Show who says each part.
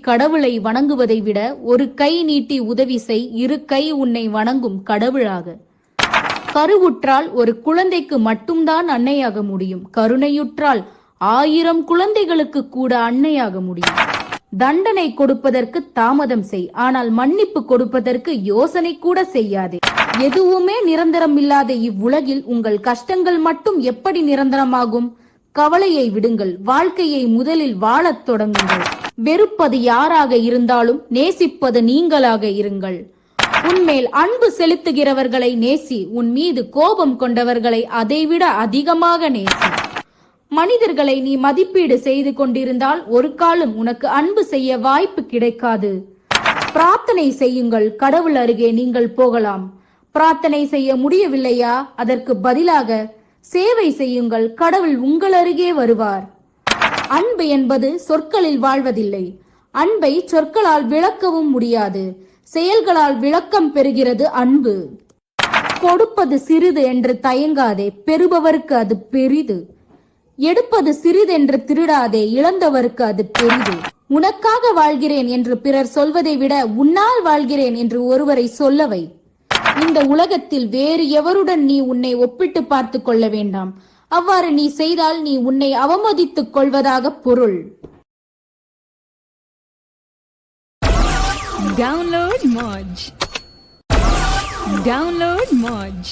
Speaker 1: கடவுளை வணங்குவதை விட ஒரு கை நீட்டி உதவி செய், இரு கை உன்னை வணங்கும் கடவுளாக. கருவுற்றால் ஒரு குழந்தைக்கு மட்டும்தான் அன்னையாக முடியும். கருணையுற்றால் 1000 குழந்தைகளுக்கு கூட அன்னையாக முடியும். தண்டனை கொடுப்பதற்கு தாமதம் செய், ஆனால் மன்னிப்பு கொடுப்பதற்கு யோசனை கூட செய்யாதே. எதுவுமே நிரந்தரம் இல்லாத இவ்வுலகில் உங்கள் கஷ்டங்கள் மட்டும் எப்படி நிரந்தரமாகும்? கவலையை விடுங்கள், வாழ்க்கையை முதலில் வாழத் தொடங்குங்கள். வெறுப்பது யாராக இருந்தாலும் நேசிப்பது நீங்களாக இருங்கள். உன்மேல் அன்பு செலுத்துகிறவர்களை நேசி, உன் மீது கோபம் கொண்டவர்களை அதைவிட அதிகமாக நேசி. மனிதர்களை நீ மதிப்பீடு செய்து கொண்டிருந்தால் ஒரு காலம் உனக்கு அன்பு செய்ய வாய்ப்பு கிடைக்காது. பிரார்த்தனை செய்யுங்கள், கடவுள் அருகே நீங்கள் போகலாம். பிரார்த்தனை செய்ய முடியவில்லையா? அதற்கு பதிலாக சேவை செய்யுங்கள், கடவுள் உங்கள் அருகே வருவார். அன்பு என்பது சொற்களில் வாழ்வதில்லை. அன்பை சொற்களால் விளக்கவும் முடியாது, செயல்களால் விளக்கம் பெறுகிறது அன்பு. கொடுப்பது சிறிது என்று தயங்காதே, பெறுபவருக்கு அது பெரிது. எடுப்பது சிறிதென்று திருடாதே, இழந்தவருக்கு அது பெரிது. உனக்காக வாழ்கிறேன் என்று பிறர் சொல்வதை விட உன்னால் வாழ்கிறேன் என்று ஒருவரை சொல்லவை. இந்த உலகத்தில் வேறு எவருடன் நீ உன்னை ஒப்பிட்டு பார்த்து கொள்ள வேண்டாம். அவ்வாறு நீ செய்தால் நீ உன்னை அவமதித்துக் கொள்வதாக பொருள்.
Speaker 2: Download Moj.